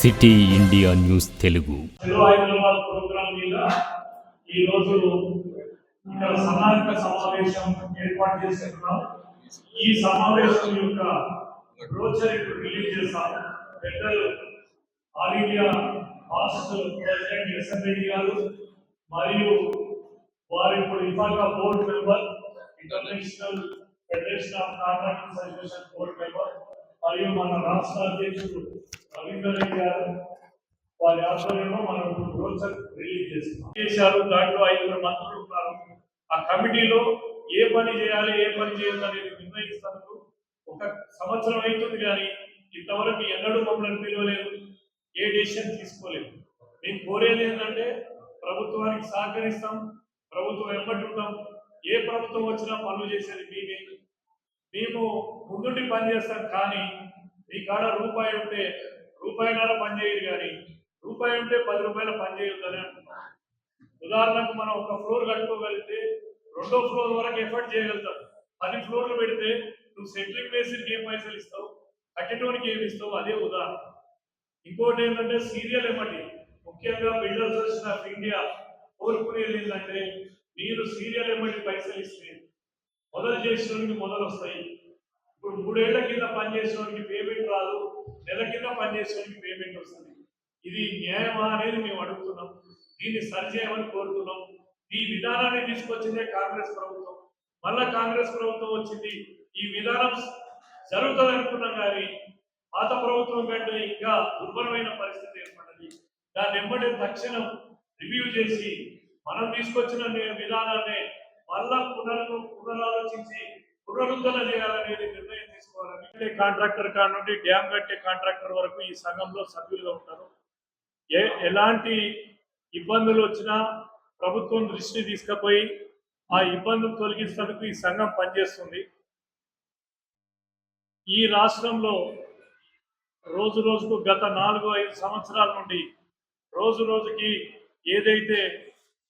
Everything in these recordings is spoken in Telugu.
City India news Telugu Hyderabad programme మీద ఈ రోజు ఇక్కడ సన్నాహక సమావేశం ఏర్పాటు చేస్తున్నాం. ఈ సమావేశం యొక్క బ్రోచర్ రిలీజ్ చేస్తాం. పెద్దలు all India hostel president SN garu మరియు వారి ఇప్పుడు ఇఫాకా board member, international federation of contractors association board member మరియు మన రాష్ట్ర అధ్యక్షుడు రవీందర్ రెడ్డి గారు వారి ఆధ్వర్యంలో మనం బ్రోచర్ రిలీజ్ చేశారు. దాంట్లో 5 మంత్రులు ఉన్నారు. ఆ కమిటీలో ఏ పని చేయాలి ఏ పని చేయాలి అనేది నిర్ణయిస్తాను. ఒక సంవత్సరం అవుతుంది కానీ ఇంతవరకు ఎన్నడూ మమ్మల్ని పిలవలేదు, ఏ డెసిషన్ తీసుకోలేదు. మేము కోరేది ఏంటంటే ప్రభుత్వానికి సహకరిస్తాం, ప్రభుత్వం వెంబడి ఉంటాం. ఏ ప్రభుత్వం వచ్చినా పనులు చేసేది మేమే. మేము ముందుండి పని చేస్తాం. కానీ మీ కాడ రూపాయి ఉంటే రూపాయిన్నర పని చేయదు, కానీ రూపాయి ఉంటే 10 రూపాయల పని చేయొద్దని అంటున్నాం. ఉదాహరణకు మనం ఒక ఫ్లోర్ కట్టుకోగలిగితే 2వ ఫ్లోర్ వరకు ఎఫర్ట్ చేయగలుగుతాం. 10 ఫ్లోర్లు పెడితే నువ్వు సెంట్రింగ్ మేస్త్రికి ఏం పైసలు ఇస్తావు, కట్టేటోనికి ఏమి ఇస్తావు, అదే ఉదాహరణ. ఇంకోటి ఏంటంటే సీరియల్ ఎమ్మటి ముఖ్యంగా బిల్డర్స్ అసోసియేషన్ ఆఫ్ ఇండియా కోరుకునేది ఏంటంటే మీరు సీరియల్ ఎమ్మటి పైసలు ఇస్తే మొదలు చేసేవానికి మొదలు వస్తాయి. ఇప్పుడు 3 ఏళ్ల కింద పనిచేసేవానికి పేమెంట్ రాదు, నెల కింద పనిచేసేవానికి పేమెంట్ వస్తుంది. ఇది న్యాయమా అనేది మేము అడుగుతున్నాం. దీన్ని సరిచేయమని కోరుతున్నాం. ఈ విధానాన్ని తీసుకొచ్చిందే కాంగ్రెస్ ప్రభుత్వం. మళ్ళా కాంగ్రెస్ ప్రభుత్వం వచ్చింది, ఈ విధానం జరుగుతుంది అనుకున్నాం. కానీ పాత ప్రభుత్వం కంటే ఇంకా దుర్బలమైన పరిస్థితి ఏర్పడ్డది. దాన్ని వెంబడి తక్షణం రివ్యూ చేసి మనం తీసుకొచ్చిన విధానాన్ని మళ్ళా పునరాలోచించి పునరుద్ధరణ చేయాలనేది నిర్ణయం తీసుకోవాలని కాంట్రాక్టర్ కాడ నుండి డ్యామ్ కట్టే కాంట్రాక్టర్ వరకు ఈ సంఘంలో సభ్యులుగా ఉంటారు. ఎలాంటి ఇబ్బందులు వచ్చినా ప్రభుత్వం దృష్టి తీసుకుపోయి ఆ ఇబ్బందులు తొలగించేందుకు ఈ సంఘం పనిచేస్తుంది. ఈ రాష్ట్రంలో రోజు రోజుకు గత 4-5 సంవత్సరాల నుండి రోజు రోజుకి ఏదైతే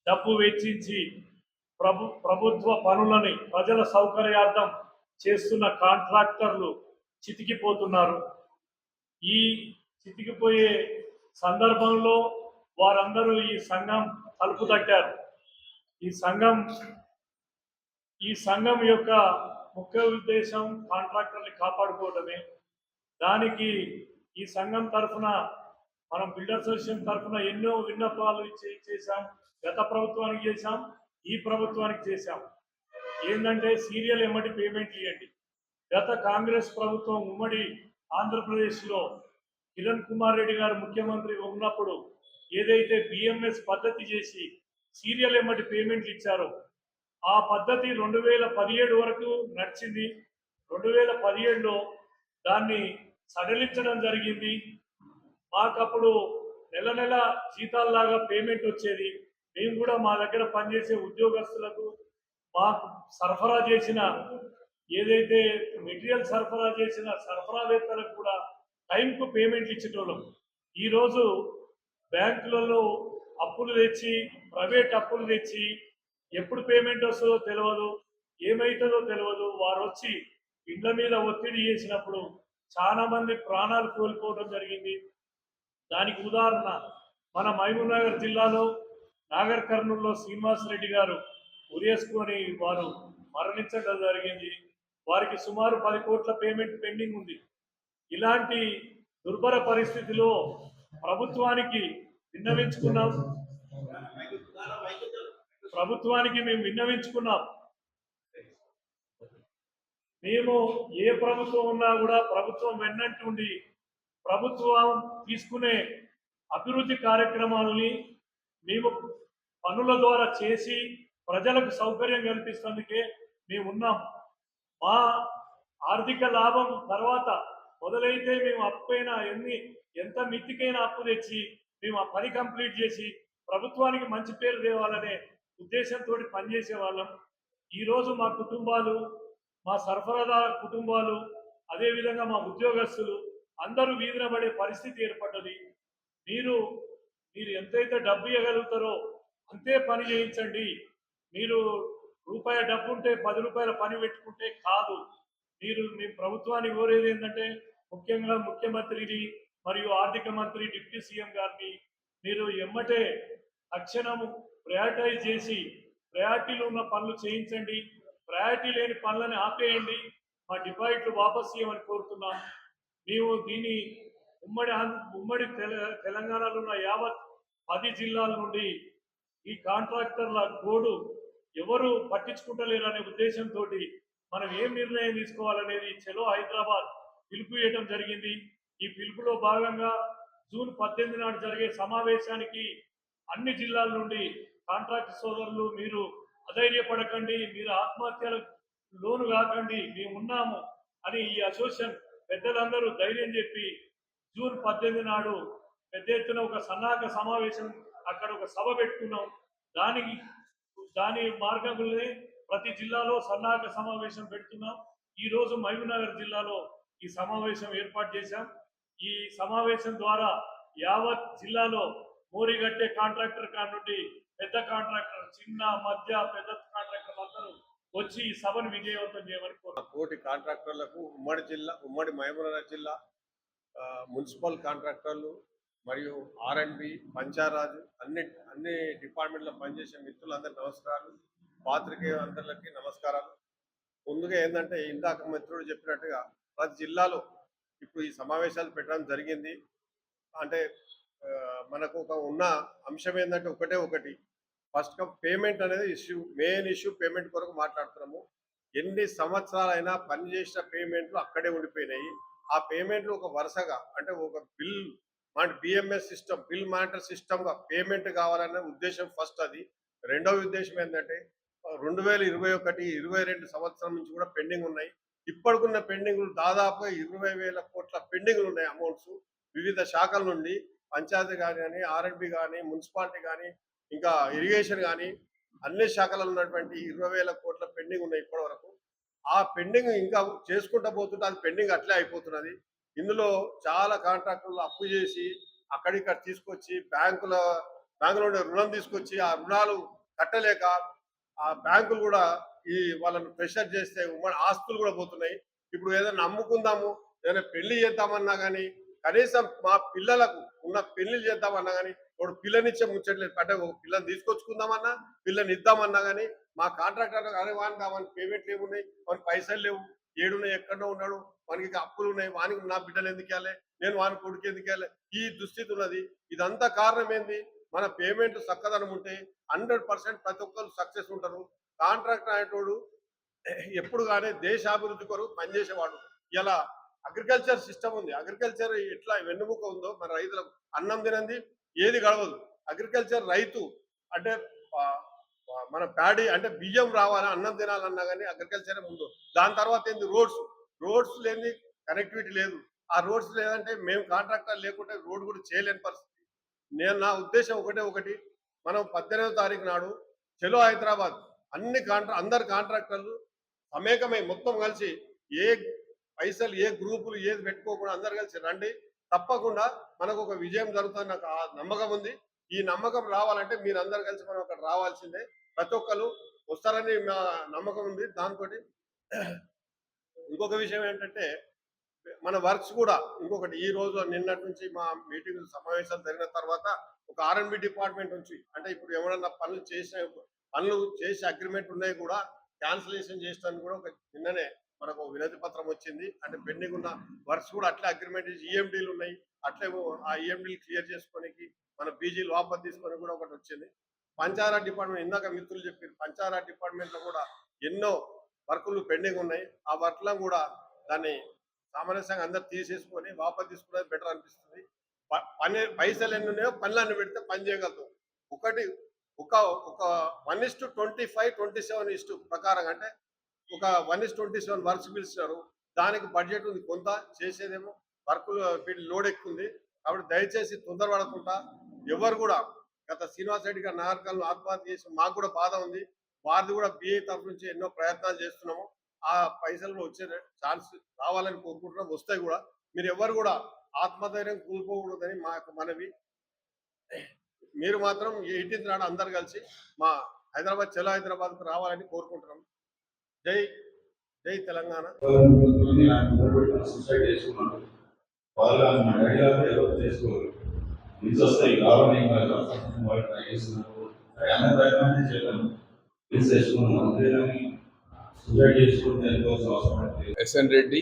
డబ్బు వెచ్చించి ప్రభుత్వ పనులని ప్రజల సౌకర్యార్థం చేస్తున్న కాంట్రాక్టర్లు చితికిపోతున్నారు. ఈ చితికిపోయే సందర్భంలో వారందరూ ఈ సంఘం తలుపు తట్టారు. ఈ సంఘం యొక్క ముఖ్య ఉద్దేశం కాంట్రాక్టర్ని కాపాడుకోవడమే. దానికి ఈ సంఘం తరఫున మనం బిల్డర్ అసోసియేషన్ తరఫున ఎన్నో విన్నపాలు చేశాం. గత ప్రభుత్వానికి చేశాం, ఈ ప్రభుత్వానికి చేశాం. ఏంటంటే సీరియల్ ఎమ్మటి పేమెంట్ ఇవ్వండి. గత కాంగ్రెస్ ప్రభుత్వం ఉమ్మడి ఆంధ్రప్రదేశ్లో కిరణ్ కుమార్ రెడ్డి గారు ముఖ్యమంత్రి ఉన్నప్పుడు ఏదైతే బిఎంఎస్ పద్ధతి చేసి సీరియల్ ఎమ్మటి పేమెంట్లు ఇచ్చారో ఆ పద్ధతి 2017 వరకు నడిచింది. 2017లో దాన్ని సడలించడం జరిగింది. మాకప్పుడు నెల నెల జీతాల్లాగా పేమెంట్ వచ్చేది. మేము కూడా మా దగ్గర పనిచేసే ఉద్యోగస్తులకు మాకు సరఫరా చేసిన ఏదైతే మెటీరియల్ సరఫరా చేసిన సరఫరావేత్తలకు కూడా టైంకు పేమెంట్లు ఇచ్చేటోళ్ళం. ఈరోజు బ్యాంకులలో అప్పులు తెచ్చి, ప్రైవేట్ అప్పులు తెచ్చి ఎప్పుడు పేమెంట్ వస్తుందో తెలియదు, ఏమవుతుందో తెలియదు. వారు వచ్చి ఇళ్ల మీద ఒత్తిడి చేసినప్పుడు చాలామంది ప్రాణాలు కోల్పోవడం జరిగింది. దానికి ఉదాహరణ మన మహబూబ్ నగర్ జిల్లాలో నాగర్ కర్నూలులో శ్రీనివాస్ రెడ్డి గారు ఉరేసుకొని వారు మరణించడం జరిగింది. వారికి సుమారు 10 కోట్ల పేమెంట్ పెండింగ్ ఉంది. ఇలాంటి దుర్భర పరిస్థితిలో ప్రభుత్వానికి మేము విన్నవించుకున్నాం. మేము ఏ ప్రభుత్వం ఉన్నా కూడా ప్రభుత్వం వెన్నంటుండి ప్రభుత్వం తీసుకునే అభివృద్ధి కార్యక్రమాలని మేము పనుల ద్వారా చేసి ప్రజలకు సౌకర్యం కల్పిస్తేందుకే మేము ఉన్నాం. మా ఆర్థిక లాభం తర్వాత మొదలైతే మేము అప్పైనా ఎంత మితికైనా అప్పు తెచ్చి మేము ఆ పని కంప్లీట్ చేసి ప్రభుత్వానికి మంచి పేరు తేవాలనే ఉద్దేశంతో పనిచేసే వాళ్ళం. ఈరోజు మా కుటుంబాలు, మా సరఫరాదారు కుటుంబాలు, అదేవిధంగా మా ఉద్యోగస్తులు అందరూ వీధిన పడే పరిస్థితి ఏర్పడ్డది. మీరు ఎంతైతే డబ్బు ఇవ్వగలుగుతారో అంతే పని చేయించండి. మీరు రూపాయి డబ్బు ఉంటే 10 రూపాయల పని పెట్టుకుంటే కాదు. మీ ప్రభుత్వాన్ని కోరేది ఏంటంటే ముఖ్యంగా ముఖ్యమంత్రిని మరియు ఆర్థిక మంత్రి డిప్యూటీ సీఎం గారిని మీరు ఎమ్మటే తక్షణము ప్రయారిటైజ్ చేసి ప్రయారిటీలు ఉన్న పనులు చేయించండి, ప్రయారిటీ లేని పనులను ఆపేయండి, మా డిపాజిట్లు వాపస్ చేయమని కోరుతున్నాం. మేము దీన్ని ఉమ్మడి తెలంగాణలో ఉన్న యావత్ 10 జిల్లాల నుండి ఈ కాంట్రాక్టర్ల గోడు ఎవరు పట్టించుకుంటలేరనే ఉద్దేశంతో మనం ఏం నిర్ణయం తీసుకోవాలనేది చలో హైదరాబాద్ పిలుపు వేయడం జరిగింది. ఈ పిలుపులో భాగంగా జూన్ 18 నాడు జరిగే సమావేశానికి అన్ని జిల్లాల నుండి కాంట్రాక్ట్ సోదరులు మీరు అధైర్యపడకండి, మీరు ఆత్మహత్యల లోను కాకండి, మేము ఉన్నాము అని ఈ అసోసియేషన్ పెద్దలందరూ ధైర్యం చెప్పి జూన్ 18 నాడు పెద్ద ఎత్తున ఒక సన్నాహక సమావేశం అక్కడ ఒక సభ పెట్టుకున్నాం. దాని మార్గంలోనే ప్రతి జిల్లాలో సన్నాహక సమావేశం పెడుతున్నాం. ఈ రోజు మహబూబ్నగర్ జిల్లాలో ఈ సమావేశం ఏర్పాటు చేశాం. ఈ సమావేశం ద్వారా యావత్ జిల్లాలో మోరిగట్టే కాంట్రాక్టర్ నుండి పెద్ద కాంట్రాక్టర్, చిన్న మధ్య పెద్ద కాంట్రాక్టర్లు అందరూ వచ్చి ఈ సభను విజయవంతం చేయమని కోరుతున్నాం. కోటి కాంట్రాక్టర్లకు ఉమ్మడి మహబూబ్నగర్ జిల్లా మున్సిపల్ కాంట్రాక్టర్లు మరియు ఆర్ఎండ్బి, పంచాయరాజు అన్ని డిపార్ట్మెంట్లో పనిచేసే మిత్రులందరికీ నమస్కారాలు, పాత్రికేయులందరికీ నమస్కారాలు. ముందుగా ఏంటంటే ఇందాక మిత్రుడు చెప్పినట్టుగా ప్రతి జిల్లాలో ఇప్పుడు ఈ సమావేశాలు పెట్టడం జరిగింది. అంటే మనకు ఉన్న అంశం ఏంటంటే ఒకటి ఫస్ట్ పేమెంట్ అనేది మెయిన్ ఇష్యూ పేమెంట్ కొరకు మాట్లాడుతున్నాము. ఎన్ని సంవత్సరాలైనా పనిచేసిన పేమెంట్లు అక్కడే ఉండిపోయినాయి. ఆ పేమెంట్లు ఒక వరుసగా అంటే ఒక bill BMS system, bill monitor సిస్టమ్గా పేమెంట్ కావాలనే ఉద్దేశం ఫస్ట్. అది రెండవ ఉద్దేశం ఏంటంటే 2021-22 సంవత్సరం నుంచి కూడా పెండింగ్ ఉన్నాయి. ఇప్పటికున్న పెండింగ్లు దాదాపుగా 20,000 కోట్ల పెండింగ్లు ఉన్నాయి. అమౌంట్స్ వివిధ శాఖల నుండి పంచాయతీ కానీ, ఆర్ఎండ్బి కానీ, మున్సిపాలిటీ కానీ, ఇంకా ఇరిగేషన్ కానీ అన్ని శాఖలలో ఉన్నటువంటి 20,000 కోట్ల పెండింగ్ ఉన్నాయి ఇప్పటి వరకు. ఆ పెండింగ్ ఇంకా చేసుకుంటూ పోతుంటే అది పెండింగ్ అట్లే అయిపోతున్నది. ఇందులో చాలా కాంట్రాక్టర్లు అప్పు చేసి అక్కడిక్కడ తీసుకొచ్చి బ్యాంకులో రుణం తీసుకొచ్చి ఆ రుణాలు కట్టలేక ఆ బ్యాంకులు కూడా వాళ్ళని ప్రెషర్ చేస్తే ఆస్తులు కూడా పోతున్నాయి. ఇప్పుడు ఏదైనా అమ్ముకుందాము, ఏదైనా పెళ్లి చేద్దామన్నా కానీ, కనీసం మా పిల్లలకు ఉన్న పెళ్లిళ్ళు చేద్దామన్నా కానీ వాడు పిల్లనిచ్చే ముచ్చట్లేదు. అంటే ఒక పిల్లని తీసుకొచ్చుకుందామన్నా, పిల్లని ఇద్దామన్నా కానీ మా కాంట్రాక్టర్ అరే వాని పేమెంట్లు ఏమున్నాయి, వానికి పైసలు లేవు, ఏడున్నాయి, ఎక్కడో ఉన్నాడు, వానికి అప్పులు ఉన్నాయి, వానికి నా బిడ్డలు ఎందుకు వెళ్ళాలి, నేను వాని కొడుకు ఎందుకు వెళ్ళాలి, ఈ దుస్థితి ఉన్నది. ఇదంతా కారణం ఏంది? మన పేమెంట్ చక్కదనం ఉంటే 100% ప్రతి ఒక్కరు సక్సెస్ ఉంటారు. కాంట్రాక్టర్ అనేటోడు ఎప్పుడు కానీ దేశాభివృద్ధి కొరకు పనిచేసేవాడు. ఇలా అగ్రికల్చర్ సిస్టమ్ ఉంది. అగ్రికల్చర్ ఎట్లా వెన్నుముక ఉందో మన రైతులకు అన్నం తినంది ఏది గడవదు. అగ్రికల్చర్ రైతు అంటే మన ప్యాడీ అంటే బియ్యం రావాలి, అన్నం తినాలన్నా కానీ అగ్రికల్చరే ముందు. దాని తర్వాత ఏంది రోడ్స్ లేని కనెక్టివిటీ లేదు. ఆ రోడ్స్ లేదంటే మేము కాంట్రాక్టర్ లేకుంటే రోడ్ కూడా చేయలేని పరిస్థితి. నా ఉద్దేశం ఒకటి మనం 18వ తారీఖు నాడు చలో హైదరాబాద్ అందరు కాంట్రాక్టర్లు సಮೇకమై మొత్తం కలిసి ఏ పైసలు ఏ గ్రూపులు ఏది పెట్టుకోకుండా అందరు కలిసి రండి. తప్పకుండా మనకు ఒక విజయం జరుగుతుంది నాకు ఆ నమ్మకం ఉంది. ఈ నమ్మకం రావాలంటే మీరు అందరు కలిసి మనం అక్కడ రావాల్సిందే. ప్రతి ఒక్కరు వస్తారని నా నమ్మకం ఉంది. దాంతో ఇంకొక విషయం ఏంటంటే మన వర్క్స్ కూడా ఇంకొకటి ఈ రోజు నిన్నటి నుంచి మా మీటింగ్ సమావేశాలు జరిగిన తర్వాత ఒక ఆర్ఎండ్బి డిపార్ట్మెంట్ నుంచి అంటే ఇప్పుడు ఎవరన్నా పనులు చేసే అగ్రిమెంట్ ఉన్నాయి కూడా క్యాన్సిలేషన్ చేసడానికి కూడా ఒక నిన్ననే మనకు వినతి పత్రం వచ్చింది. అంటే పెండింగ్ ఉన్న వర్క్స్ కూడా అట్లే అగ్రిమెంట్ ఈఎండీలు ఉన్నాయి, అట్లే ఆ ఈఎండీలు క్లియర్ చేసుకోనికి మన బీజీలు వాపస్ తీసుకొని కూడా ఒకటి వచ్చింది. పంచాయత్ డిపార్ట్మెంట్ ఇందాక మిత్రులు చెప్పారు, పంచాయత్ డిపార్ట్మెంట్ లో కూడా ఎన్నో వర్కులు పెండింగ్ ఉన్నాయి. ఆ వర్క్లను కూడా దాన్ని సామరస్యంగా అందరు తీసేసుకొని వాపస్ తీసుకునేది బెటర్ అనిపిస్తుంది. పైసలు ఎన్ని ఉన్నాయో పనులన్నీ పెడితే పని చేయగలుగుతాం. ఒక 1:25-27 ప్రకారం అంటే ఒక 1:27 వర్క్స్ పిలిచినారు. దానికి బడ్జెట్ ఉంది, కొంత చేసేదేమో వర్కులు లోడ్ ఎక్కుంది. కాబట్టి దయచేసి తొందరపడకుండా ఎవరు కూడా గత శ్రీనివాస్ రెడ్డి గారు నాగరికలను ఆత్మహత్య చేసి మాకు కూడా బాధ ఉంది. వారిది కూడా బిఐ తరఫు నుంచి ఎన్నో ప్రయత్నాలు చేస్తున్నాము. ఆ పైసలు వచ్చే ఛాన్స్ రావాలని కోరుకుంటున్నాం, వస్తాయి కూడా. మీరు ఎవరు కూడా ఆత్మధైర్యం కోల్పోకూడదని మా యొక్క మనవి. మీరు మాత్రం 18th నాడు అందరు కలిసి మా చలో హైదరాబాద్కు రావాలని కోరుకుంటున్నాం. జై తెలంగాణ. వాళ్ళు మన ఐడియాలో ఏదో చేసుకోరు. లీడ్స్ వస్తాయి కావాలని వాళ్ళు ట్రై చేస్తున్నారు. అనే ప్రయత్నం చేయలేము. లీడ్స్ చేసుకున్నాం అంతేగాని సూసైడ్ చేసుకుంటే ఎంతోసం అవసరం లేదు. SN Reddy,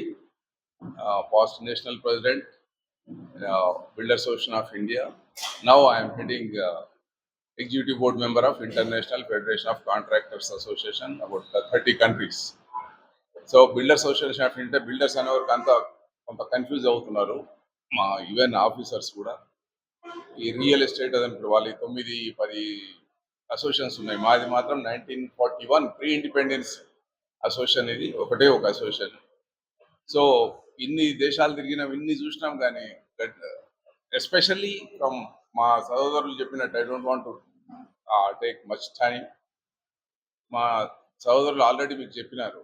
past national president, Builder Association of India. Now I am heading executive board member of International Federation of Contractors Association, about 30 countries. So Builder Association of India, builders అనేవారికి అంతా కొంత కన్ఫ్యూజ్ అవుతున్నారు, మా ఈవెన్ ఆఫీసర్స్ కూడా. ఈ రియల్ ఎస్టేట్ అదంటారు, వాళ్ళు 9-10 అసోసియేషన్స్ ఉన్నాయి. మాది మాత్రం 1941 ప్రీ ఇండిపెండెన్స్ అసోసియేషన్, ఇది ఒకటే ఒక అసోసియేషన్. సో ఇన్ని దేశాలు తిరిగినాం, ఇన్ని చూసినాం, కానీ ఎస్పెషల్లీ ఫ్రమ్ మా సహోదరులు చెప్పినట్టు I don't want to take much time. మా సహోదరులు ఆల్రెడీ మీకు చెప్పినారు.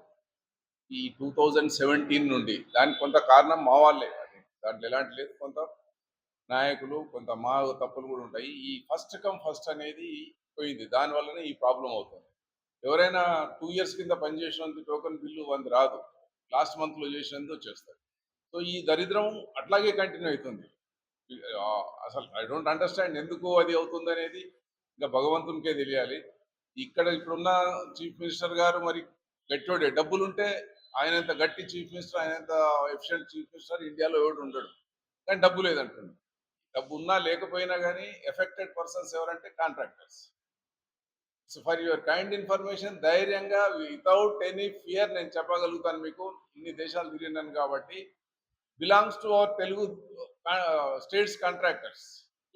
ఈ 2017 నుండి దానికి కొంత కారణం మా వాళ్ళే, అది దాంట్లో ఎలాంటి లేదు, కొంత నాయకులు, కొంత మా తప్పులు కూడా ఉంటాయి. ఈ ఫస్ట్ కమ్ ఫస్ట్ అనేది పోయింది, దానివల్లనే ఈ ప్రాబ్లం అవుతుంది. ఎవరైనా 2 years కింద పనిచేసినందుకు టోకెన్ బిల్లు 100 రాదు, లాస్ట్ మంత్లో చేసినందుకు వచ్చేస్తారు. సో ఈ దరిద్రం అట్లాగే కంటిన్యూ అవుతుంది. అసలు ఐ డోంట్ అండర్స్టాండ్ ఎందుకు అది అవుతుంది అనేది, ఇంకా భగవంతునికే తెలియాలి. ఇక్కడ ఇప్పుడున్న చీఫ్ మినిస్టర్ గారు మరి గట్టివాడే, డబ్బులుంటే ఆయనంత గట్టి చీఫ్ మినిస్టర్, ఆయనంత ఎఫిషియెంట్ చీఫ్ మినిస్టర్ ఇండియాలో ఎవడు ఉండడు. కానీ డబ్బు లేదంటుంది. డబ్బు ఉన్నా లేకపోయినా కానీ ఎఫెక్టెడ్ పర్సన్స్ ఎవరంటే contractors. So for your kind information, ధైర్యంగా వితౌట్ ఎనీ ఫియర్ నేను చెప్పగలుగుతాను మీకు, ఇన్ని దేశాలు తిరిగినాను కాబట్టి. Belongs to our Telugu states contractors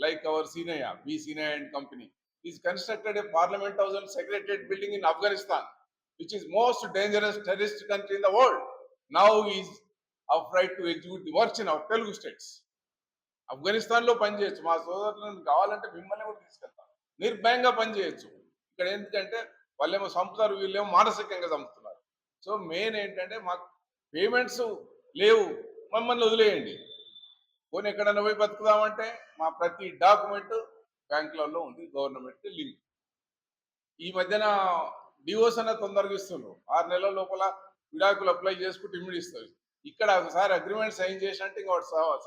like our Seenayya, B Seenayya and company is constructed a parliament house and secretariat building in Afghanistan, which is most dangerous terrorist country in the world. Now is afraid to execute the works in our Telugu states. ఆఫ్ఘనిస్తాన్లో పనిచేయచ్చు, మా సోదరులను కావాలంటే మిమ్మల్ని కూడా తీసుకెళ్తాం, నిర్భయంగా పనిచేయచ్చు. ఇక్కడ ఎందుకంటే వాళ్ళేమో చంపుతారు, వీళ్ళేమో మానసికంగా చంపుతున్నారు. సో మెయిన్ ఏంటంటే మాకు పేమెంట్స్ లేవు, మమ్మల్ని వదిలేయండి. పోనీ ఎక్కడైనా పోయి బతుకుదామంటే మా ప్రతి డాక్యుమెంట్ బ్యాంకులలో ఉంది, గవర్నమెంట్ లింక్. ఈ మధ్యన డివోర్స్ అన్న తొందరగా ఇస్తున్నారు, 6 నెలల లోపల విడాకులు అప్లై చేసుకుంటే ఇమ్మడి ఇస్తారు. ఇక్కడ ఒకసారి అగ్రిమెంట్ సైన్ చేసినట్టు ఇంకా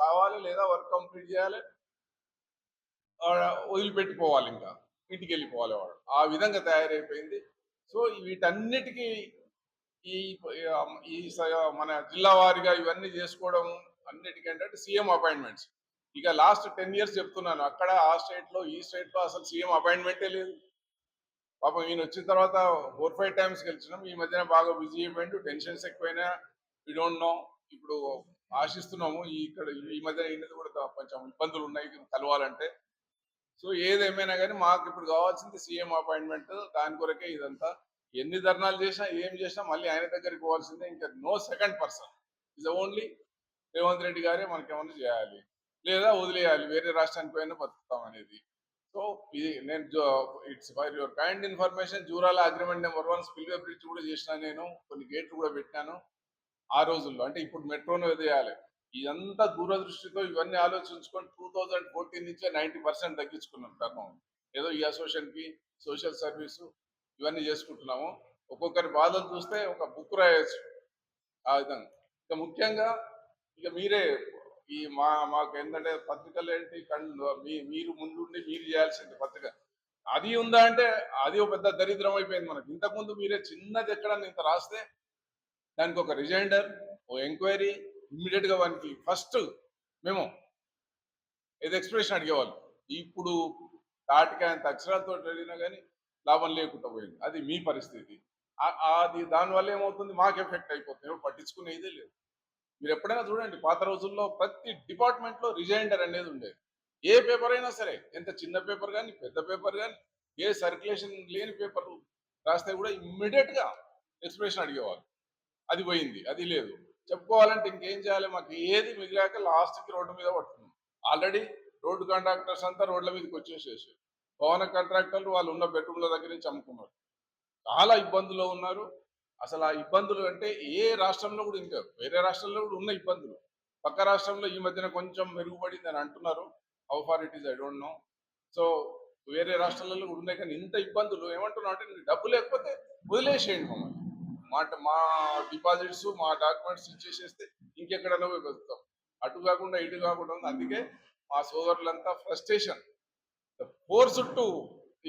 సావాలి, లేదా వర్క్ కంప్లీట్ చేయాలి, వదిలిపెట్టిపోవాలి, ఇంకా ఇంటికి వెళ్ళిపోవాలి వాడు. ఆ విధంగా తయారైపోయింది. సో వీటన్నిటికీ ఈ మన జిల్లా వారీగా ఇవన్నీ చేసుకోవడం అన్నిటికీ ఏంటంటే సీఎం అపాయింట్మెంట్స్. ఇక లాస్ట్ 10 years చెప్తున్నాను, అక్కడ ఆ స్టేట్లో ఈ స్టేట్లో అసలు సీఎం అపాయింట్మెంటే లేదు. పాపం ఈయన వచ్చిన తర్వాత 4-5 times గెలిచినాం. ఈ మధ్యన బాగా బిజీ అయిపోయిండు, టెన్షన్స్ ఎక్కువైనా, వీ డోంట్ నో. ఇప్పుడు ఆశిస్తున్నాము, ఇక్కడ ఈ మధ్య ఈయనది కూడా కొంచెం ఇబ్బందులు ఉన్నాయి కలవాలంటే. సో ఏదేమైనా కానీ మాకు ఇప్పుడు కావాల్సింది సీఎం అపాయింట్మెంట్. దాని కొరకే ఇదంతా. ఎన్ని ధర్నాలు చేసినా ఏం చేసినా మళ్ళీ ఆయన దగ్గరికి పోవాల్సిందే, ఇంకా no second person. Is only Revanth Reddy గారే మనకేమన్నా చేయాలి, లేదా వదిలేయాలి, వేరే రాష్ట్రానికి పోయినా బతుకుతాం అనేది. సో ఇది నేను it's for your kind information, Jurala agreement number 1 spillway bridge కూడా చేసిన, నేను కొన్ని గేట్లు కూడా పెట్టాను ఆ రోజుల్లో. అంటే ఇప్పుడు మెట్రోను వదిలేయాలి. ఇదంతా దూరదృష్టితో ఇవన్నీ ఆలోచించుకొని 2014 నుంచే 90% తగ్గించుకున్నాం పాపం. ఏదో ఈ అసోసియేషన్కి సోషల్ సర్వీసు ఇవన్నీ చేసుకుంటున్నాము. ఒక్కొక్కరి బాధలు చూస్తే ఒక బుక్ రాయొచ్చు ఆ విధంగా. ఇక ముఖ్యంగా ఇక మీరే ఈ మాకు ఏంటంటే పత్రికలు ఏంటి, మీరు ముందుండి మీరు చేయాల్సింది పత్రిక అది ఉందా అంటే అది ఒక పెద్ద దరిద్రం అయిపోయింది మనకు. ఇంతకుముందు మీరే చిన్నది ఎక్కడన్నా ఇంత రాస్తే దానికి ఒక రిజైండర్, ఓ ఎంక్వైరీ, ఇమ్మీడియట్గా వానికి ఫస్ట్ మేము ఏదో ఎక్స్ప్రెషన్ అడిగేవాళ్ళు. ఇప్పుడు తాటికి అంత అక్షరాలతో అడిగినా కానీ లాభం లేకుండా పోయింది. అది మీ పరిస్థితి. అది దానివల్ల ఏమవుతుంది, మాకు ఎఫెక్ట్ అయిపోతుంది, ఎవరు పట్టించుకునేదే లేదు. మీరు ఎప్పుడైనా చూడండి, పాత రోజుల్లో ప్రతి డిపార్ట్మెంట్లో రిజైండర్ అనేది ఉండేది. ఏ పేపర్ అయినా సరే, ఎంత చిన్న పేపర్ కానీ పెద్ద పేపర్ కానీ, ఏ సర్క్యులేషన్ లేని పేపర్ రాస్తే కూడా ఇమ్మీడియట్గా ఎక్స్ప్రెషన్ అడిగేవాళ్ళు. అది పోయింది, అది లేదు. చెప్పుకోవాలంటే ఇంకేం చేయాలి, మాకు ఏది మిగిలాక లాస్ట్కి రోడ్డు మీద పడుతున్నాం. ఆల్రెడీ రోడ్డు కాంట్రాక్టర్స్ అంతా రోడ్ల మీదకి వచ్చేసేసి భవన కాంట్రాక్టర్లు వాళ్ళు ఉన్న బెడ్రూమ్ల దగ్గర నుంచి అమ్ముకున్నారు. చాలా ఇబ్బందులు ఉన్నారు. అసలు ఆ ఇబ్బందులు అంటే ఏ రాష్ట్రంలో కూడా, ఇంకా వేరే రాష్ట్రంలో కూడా ఉన్న ఇబ్బందులు. పక్క రాష్ట్రంలో ఈ మధ్యన కొంచెం మెరుగుపడింది అని అంటున్నారు. How far it is I don't know. So వేరే రాష్ట్రాలలో కూడా ఉన్నాయి. కానీ ఇంత ఇబ్బందులు ఏమంటున్నావు అంటే, నీకు డబ్బు లేకపోతే వదిలేసేయండి మమ్మల్ని, మా డిపాజిట్స్ మా డాక్యుమెంట్స్ ఇచ్చేసేస్తే ఇంకెక్కడైనా పోయి బతుకుతాం. అటు కాకుండా ఇటు కాకుండా ఉంది. అందుకే మా సోదరులంతా ఫ్రస్ట్రేషన్ ఫోర్స్ టు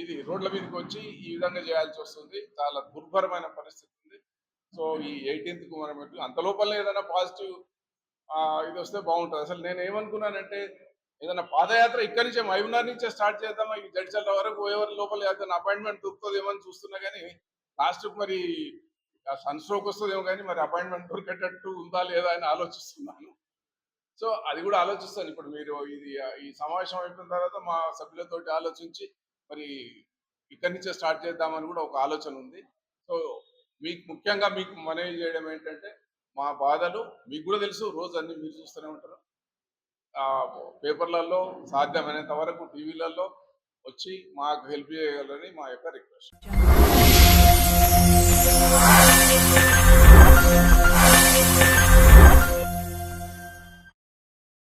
ఇది రోడ్ల మీదకి వచ్చి ఈ విధంగా చేయాల్సి వస్తుంది. చాలా దుర్భరమైన పరిస్థితి ఉంది. సో ఈ 18th మనం అంత లోపలనే ఏదైనా పాజిటివ్ ఇది వస్తే బాగుంటుంది. అసలు నేను ఏమనుకున్నానంటే ఏదైనా పాదయాత్ర ఇక్కడి నుంచే మహబూబ్నగర్ నుంచే స్టార్ట్ చేద్దామా, ఈ జడ్చల్ల వరకు ఎవరి లోపల ఏదైనా అపాయింట్మెంట్ దొరుకుతుందేమో అని చూస్తున్నా కానీ లాస్ట్ మరి సన్ స్ట్రోక్ వస్తుందేమో కానీ మరి అపాయింట్మెంట్ దొరికేటట్టు ఉందా లేదా అని ఆలోచిస్తున్నాను. సో అది కూడా ఆలోచిస్తాను. ఇప్పుడు మీరు ఇది ఈ సమావేశం అయిపోయిన తర్వాత మా సభ్యులతోటి ఆలోచించి మరి ఇక్కడి నుంచే స్టార్ట్ చేద్దామని కూడా ఒక ఆలోచన ఉంది. సో మీకు ముఖ్యంగా మీకు మనవి చేయడం ఏంటంటే మా బాధలు మీకు కూడా తెలుసు, రోజు అన్ని మీరు చూస్తూనే ఉంటారు. పేపర్లలో సాధ్యమైనంత వరకు టీవీలలో వచ్చి మాకు హెల్ప్ చేయగలరని మా యొక్క రిక్వెస్ట్.